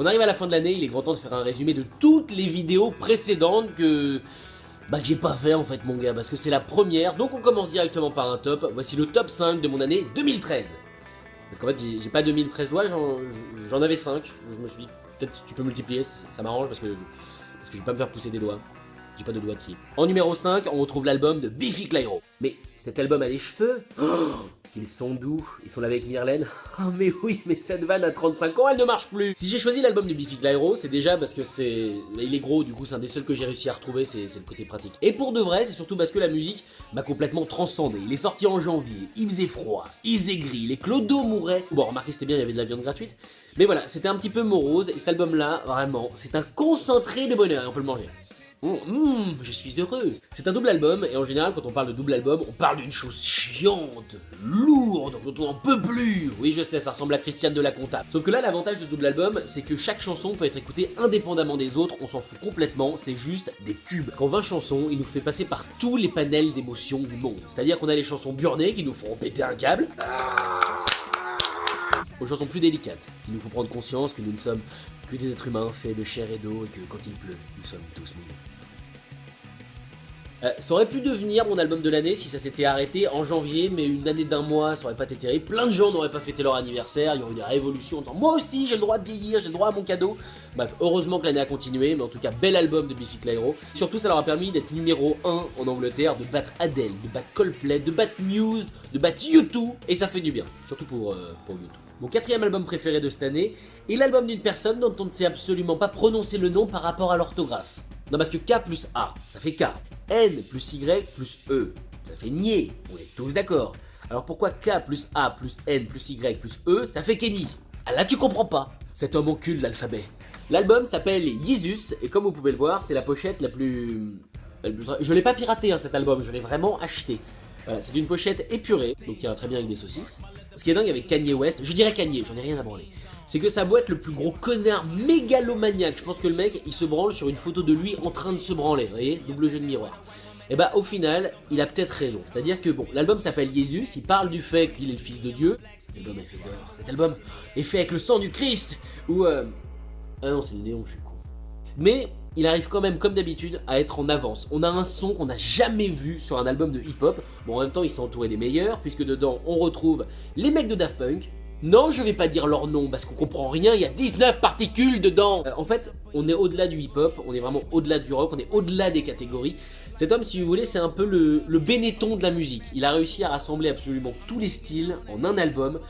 On arrive à la fin de l'année, il est grand temps de faire un résumé de toutes les vidéos précédentes que j'ai pas fait en fait mon gars, parce que c'est la première, donc on commence directement par un top. Voici le top 5 de mon année 2013. Parce qu'en fait j'ai pas 2013 doigts, j'en avais 5, je me suis dit peut-être tu peux multiplier, ça m'arrange parce que je vais pas me faire pousser des doigts. J'ai pas de doigtier. En numéro 5, on retrouve l'album de Biffy Clyro. Mais cet album a des cheveux. Oh, ils sont doux. Ils sont là avec Myrlène. Oh mais oui, mais cette vanne à 35 ans, elle ne marche plus. Si j'ai choisi l'album de Biffy Clyro, c'est déjà parce que il est gros, du coup c'est un des seuls que j'ai réussi à retrouver, c'est le côté pratique. Et pour de vrai, c'est surtout parce que la musique m'a complètement transcendé. Il est sorti en janvier, il faisait froid, il faisait gris, les clodos mouraient. Bon, remarquez, c'était bien, il y avait de la viande gratuite. Mais voilà, c'était un petit peu morose, et cet album-là, vraiment, c'est un concentré de bonheur, et on peut le manger. Je suis heureuse. C'est un double album, et en général, quand on parle de double album, on parle d'une chose chiante, lourde, dont on n'en peut plus. Oui, je sais, ça ressemble à Christiane de la Comptable. Sauf que là, l'avantage de double album, c'est que chaque chanson peut être écoutée indépendamment des autres, on s'en fout complètement, c'est juste des tubes. Parce qu'en 20 chansons, il nous fait passer par tous les panels d'émotions du monde. C'est-à-dire qu'on a les chansons burnées qui nous font péter un câble, aux chansons plus délicates, qui nous font prendre conscience que nous ne sommes que des êtres humains faits de chair et d'eau et que quand il pleut, nous sommes tous mouillés. Ça aurait pu devenir mon album de l'année si ça s'était arrêté en janvier, mais une année d'un mois, ça aurait pas été terrible. Plein de gens n'auraient pas fêté leur anniversaire, il y aurait eu des révolutions en disant moi aussi j'ai le droit de vieillir, j'ai le droit à mon cadeau. Bref, heureusement que l'année a continué, mais en tout cas, bel album de Biffy Clyro. Surtout, ça leur a permis d'être numéro 1 en Angleterre, de battre Adele, de battre Coldplay, de battre Muse, de battre U2, et ça fait du bien, surtout pour U2. Mon quatrième album préféré de cette année est l'album d'une personne dont on ne sait absolument pas prononcer le nom par rapport à l'orthographe. Non, parce que K plus A, ça fait K. N plus Y plus E, ça fait nier, on est tous d'accord. Alors pourquoi K plus A plus N plus Y plus E, ça fait Kenny? Ah là tu comprends pas, cet homme encule l'alphabet. L'album s'appelle Yeezus, et comme vous pouvez le voir, c'est la pochette la plus... Je l'ai pas piraté cet album, je l'ai vraiment acheté. Voilà, c'est une pochette épurée, donc qui ira très bien avec des saucisses. Ce qui est dingue avec Kanye West, je dirais Kanye, j'en ai rien à branler, c'est que ça doit être le plus gros connard mégalomaniaque. Je pense que le mec, il se branle sur une photo de lui en train de se branler, vous voyez, double jeu de miroir. Et bah au final, il a peut-être raison. C'est-à-dire que bon, l'album s'appelle Yeezus, il parle du fait qu'il est le fils de Dieu. L'album est fait d'or, cet album est fait avec le sang du Christ. Ou ah non, c'est le néon, je suis con. Mais il arrive quand même, comme d'habitude, à être en avance. On a un son qu'on n'a jamais vu sur un album de hip-hop. Bon, en même temps, il s'est entouré des meilleurs, puisque dedans, on retrouve les mecs de Daft Punk. Non, je vais pas dire leur nom, parce qu'on comprend rien, il y a 19 particules dedans. En fait, on est au-delà du hip-hop, on est vraiment au-delà du rock, on est au-delà des catégories. Cet homme, si vous voulez, c'est un peu le Benetton de la musique. Il a réussi à rassembler absolument tous les styles en un album.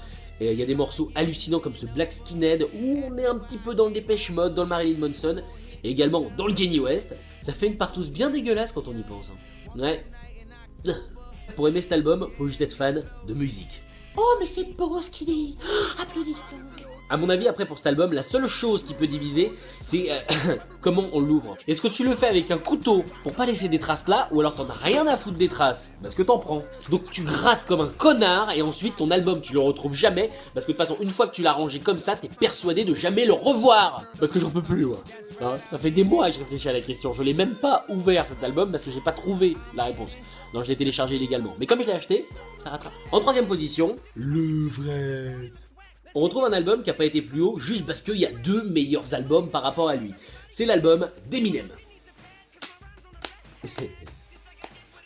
Et il y a des morceaux hallucinants comme ce Black Skinhead, où on est un petit peu dans le Depeche Mode, dans le Marilyn Manson, et également dans le Kanye West. Ça fait une partouze bien dégueulasse quand on y pense. Ouais. Pour aimer cet album, faut juste être fan de musique. Oh mais c'est beau ce qu'il dit. Applaudissons. A mon avis, après pour cet album, la seule chose qui peut diviser, c'est comment on l'ouvre. Est-ce que tu le fais avec un couteau pour pas laisser des traces là, ou alors t'en as rien à foutre des traces, parce que t'en prends. Donc tu grattes comme un connard, et ensuite ton album tu le retrouves jamais, parce que de toute façon une fois que tu l'as rangé comme ça, t'es persuadé de jamais le revoir. Parce que j'en peux plus, moi. Hein, ça fait des mois que je réfléchis à la question, je l'ai même pas ouvert cet album, parce que j'ai pas trouvé la réponse. Non, je l'ai téléchargé illégalement. Mais comme je l'ai acheté, ça rattrape. En troisième position, levrette. On retrouve un album qui n'a pas été plus haut juste parce qu'il y a deux meilleurs albums par rapport à lui. C'est l'album d'Eminem.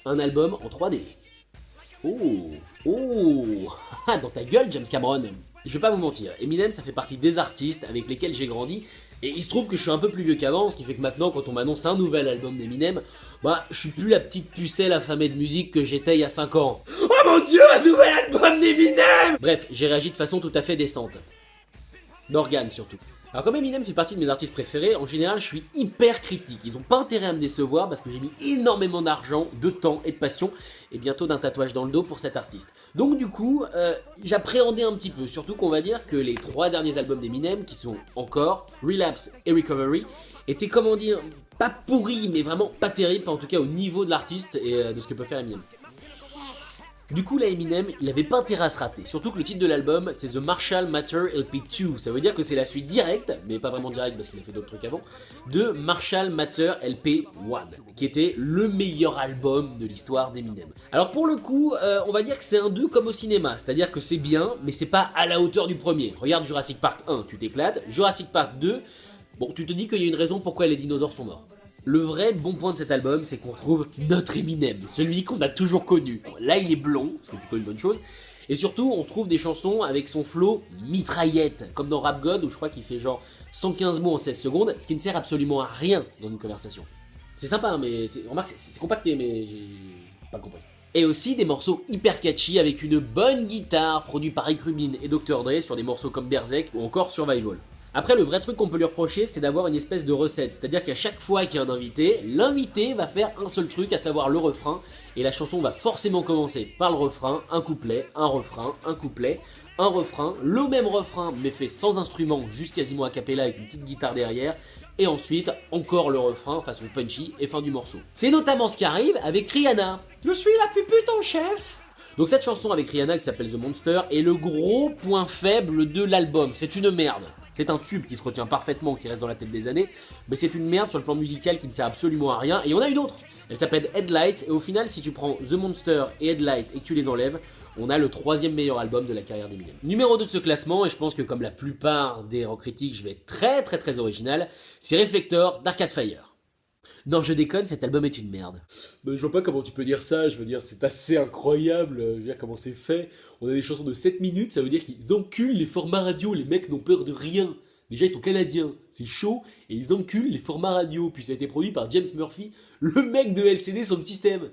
Un album en 3D. Oh, dans ta gueule James Cameron. Je vais pas vous mentir, Eminem ça fait partie des artistes avec lesquels j'ai grandi, et il se trouve que je suis un peu plus vieux qu'avant, ce qui fait que maintenant quand on m'annonce un nouvel album d'Eminem, bah je suis plus la petite pucelle affamée de musique que j'étais il y a 5 ans. Oh mon dieu, un nouvel album d'Eminem! Bref, j'ai réagi de façon tout à fait décente. D'organes surtout. Alors comme Eminem fait partie de mes artistes préférés, en général je suis hyper critique. Ils ont pas intérêt à me décevoir parce que j'ai mis énormément d'argent, de temps et de passion, et bientôt d'un tatouage dans le dos pour cet artiste. Donc du coup, j'appréhendais un petit peu, surtout qu'on va dire que les 3 derniers albums d'Eminem, qui sont encore Relapse et Recovery, étaient comment dire, pas pourris, mais vraiment pas terribles, en tout cas au niveau de l'artiste et de ce que peut faire Eminem. Du coup là Eminem, il avait pas intérêt à se rater, surtout que le titre de l'album c'est The Marshall Matter LP2, ça veut dire que c'est la suite directe, mais pas vraiment directe parce qu'il a fait d'autres trucs avant, de Marshall Matter LP1, qui était le meilleur album de l'histoire d'Eminem. Alors pour le coup, on va dire que c'est un 2 comme au cinéma, c'est-à-dire que c'est bien, mais c'est pas à la hauteur du premier. Regarde Jurassic Park 1, tu t'éclates, Jurassic Park 2, bon tu te dis qu'il y a une raison pourquoi les dinosaures sont morts. Le vrai bon point de cet album, c'est qu'on trouve notre Eminem, celui qu'on a toujours connu. Là, il est blond, ce qui est plutôt une bonne chose. Et surtout, on trouve des chansons avec son flow mitraillette, comme dans Rap God, où je crois qu'il fait genre 115 mots en 16 secondes, ce qui ne sert absolument à rien dans une conversation. C'est sympa, hein, mais remarque, c'est compacté, mais j'ai pas compris. Et aussi des morceaux hyper catchy avec une bonne guitare, produit par Rick Rubin et Dr. Dre sur des morceaux comme Berserk ou encore Survival. Après, le vrai truc qu'on peut lui reprocher, c'est d'avoir une espèce de recette, c'est-à-dire qu'à chaque fois qu'il y a un invité, l'invité va faire un seul truc, à savoir le refrain, et la chanson va forcément commencer par le refrain, un couplet, un refrain, un couplet, un refrain, le même refrain mais fait sans instrument, juste quasiment a cappella avec une petite guitare derrière, et ensuite encore le refrain façon punchy et fin du morceau. C'est notamment ce qui arrive avec Rihanna. Je suis la pupute en chef. Donc cette chanson avec Rihanna qui s'appelle The Monster est le gros point faible de l'album, c'est une merde. C'est un tube qui se retient parfaitement, qui reste dans la tête des années, mais c'est une merde sur le plan musical qui ne sert absolument à rien, et il y en a une autre. Elle s'appelle Headlights, et au final, si tu prends The Monster et Headlights et que tu les enlèves, on a le 3e meilleur album de la carrière d'Eminem. Numéro 2 de ce classement, et je pense que comme la plupart des rock critiques, je vais être très original, c'est Reflector d'Arcade Fire. Non, je déconne, cet album est une merde. Ben, je vois pas comment tu peux dire ça, je veux dire, c'est assez incroyable, je veux dire, comment c'est fait. On a des chansons de 7 minutes, ça veut dire qu'ils enculent les formats radio, les mecs n'ont peur de rien. Déjà, ils sont canadiens, c'est chaud, et ils enculent les formats radio. Puis ça a été produit par James Murphy, le mec de LCD Sound System.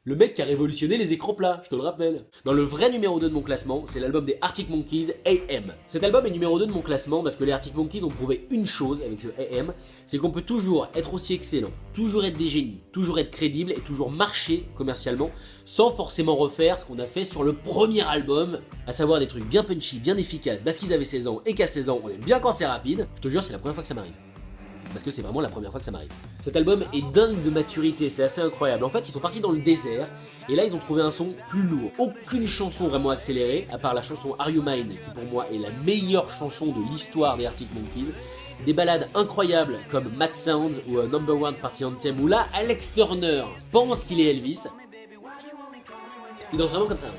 Le mec qui a révolutionné les écrans plats, je te le rappelle. Dans le vrai numéro 2 de mon classement, c'est l'album des Arctic Monkeys, AM. Cet album est numéro 2 de mon classement parce que les Arctic Monkeys ont prouvé une chose avec ce AM, c'est qu'on peut toujours être aussi excellent, toujours être des génies, toujours être crédible et toujours marcher commercialement, sans forcément refaire ce qu'on a fait sur le premier album, à savoir des trucs bien punchy, bien efficaces, parce qu'ils avaient 16 ans et qu'à 16 ans on aime bien quand c'est rapide. Je te jure, c'est la première fois que ça m'arrive. Parce que c'est vraiment la première fois que ça m'arrive. Cet album est dingue de maturité, c'est assez incroyable. En fait, ils sont partis dans le désert, et là ils ont trouvé un son plus lourd. Aucune chanson vraiment accélérée, à part la chanson Are You Mine, qui pour moi est la meilleure chanson de l'histoire des Arctic Monkeys. Des ballades incroyables comme Mad Sounds ou Number One Party Anthem, où là, Alex Turner pense qu'il est Elvis. Il danse vraiment comme ça.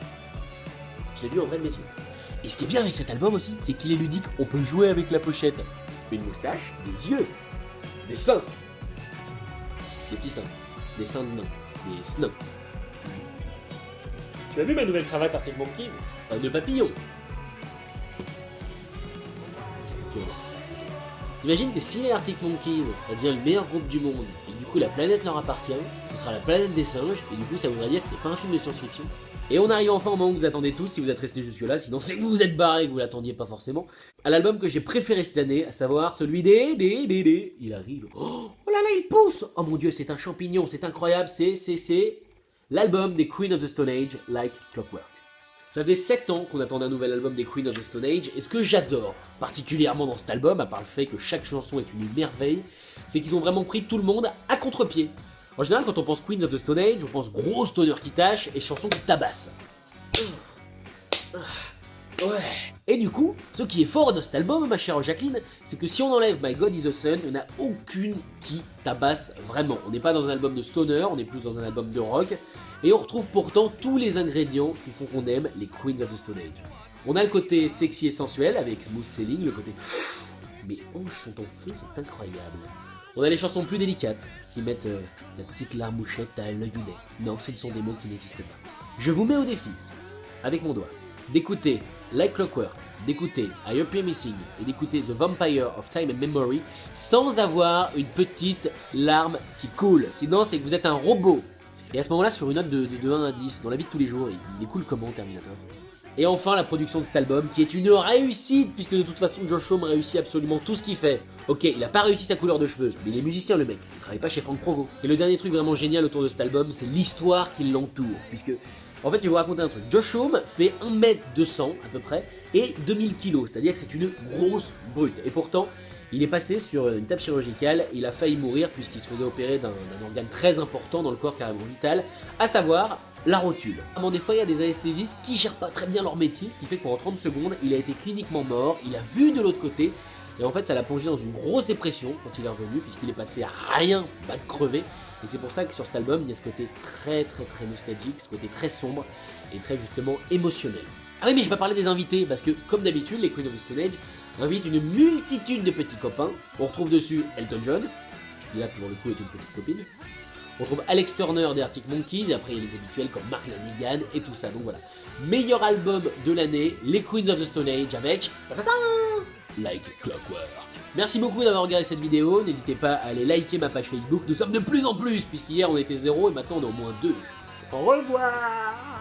Je l'ai vu en vrai de mes yeux. Et ce qui est bien avec cet album aussi, c'est qu'il est ludique, on peut jouer avec la pochette. Une moustache, des yeux, des seins, des petits seins, des seins de nains, des snows. Tu as vu ma nouvelle cravate Arctic Monkeys? Un nœud papillon. Imagine que si les Arctic Monkeys, ça devient le meilleur groupe du monde, et du coup la planète leur appartient, ce sera la planète des singes, et du coup ça voudrait dire que c'est pas un film de science-fiction. Et on arrive enfin au moment où vous attendez tous, si vous êtes restés jusque là, sinon c'est que vous vous êtes barrés et que vous l'attendiez pas forcément, à l'album que j'ai préféré cette année, à savoir celui des... Il arrive. Oh là là, il pousse. Oh mon dieu, c'est un champignon, c'est incroyable, c'est l'album des Queen of the Stone Age, Like Clockwork. Ça faisait 7 ans qu'on attendait un nouvel album des Queen of the Stone Age, et ce que j'adore particulièrement dans cet album, à part le fait que chaque chanson est une merveille, c'est qu'ils ont vraiment pris tout le monde à contre-pied. En général, quand on pense Queens of the Stone Age, on pense gros stoner qui tâche et chansons qui tabassent. Ouais. Et du coup, ce qui est fort dans cet album, ma chère Jacqueline, c'est que si on enlève My God is a Sun, il n'y en a aucune qui tabasse vraiment. On n'est pas dans un album de stoner, on est plus dans un album de rock, et on retrouve pourtant tous les ingrédients qui font qu'on aime les Queens of the Stone Age. On a le côté sexy et sensuel avec Smooth Sailing, le côté mes hanches sont en feu, c'est incroyable. On a les chansons plus délicates, qui mettent la petite larmouchette à l'œil du nez. Non, ce ne sont des mots qui n'existent pas. Je vous mets au défi, avec mon doigt, d'écouter Like Clockwork, d'écouter I Appear Missing et d'écouter The Vampire of Time and Memory sans avoir une petite larme qui coule. Sinon, c'est que vous êtes un robot. Et à ce moment-là, sur une note de 1 à 10, dans la vie de tous les jours, il est cool comment Terminator? Et enfin, la production de cet album, qui est une réussite, puisque de toute façon, Josh Homme réussit absolument tout ce qu'il fait. Ok, il a pas réussi sa couleur de cheveux, mais il est musicien le mec, il travaille pas chez Franck Provo. Et le dernier truc vraiment génial autour de cet album, c'est l'histoire qui l'entoure, puisque... En fait, je vais vous raconter un truc. Josh Homme fait 1m200 à peu près, et 2000 kg, c'est-à-dire que c'est une grosse brute. Et pourtant, il est passé sur une table chirurgicale, il a failli mourir puisqu'il se faisait opérer d'un organe très important dans le corps carrément vital, à savoir la rotule. Vraiment, des fois, il y a des anesthésistes qui gèrent pas très bien leur métier, ce qui fait que pendant 30 secondes, il a été cliniquement mort, il a vu de l'autre côté, et en fait, ça l'a plongé dans une grosse dépression quand il est revenu, puisqu'il est passé à rien, pas de crever. Et c'est pour ça que sur cet album, il y a ce côté très nostalgique, ce côté très sombre, et très justement émotionnel. Ah oui, mais je vais pas parler des invités, parce que comme d'habitude, les Queens of the Stone Age invitent une multitude de petits copains. On retrouve dessus Elton John, qui là pour le coup est une petite copine. On retrouve Alex Turner des Arctic Monkeys, et après il y a les habituels comme Mark Lanigan et tout ça. Donc voilà, meilleur album de l'année, les Queens of the Stone Age avec Like Clockwork. Merci beaucoup d'avoir regardé cette vidéo, n'hésitez pas à aller liker ma page Facebook, nous sommes de plus en plus, puisqu'hier on était 0 et maintenant on est au moins 2. Au revoir.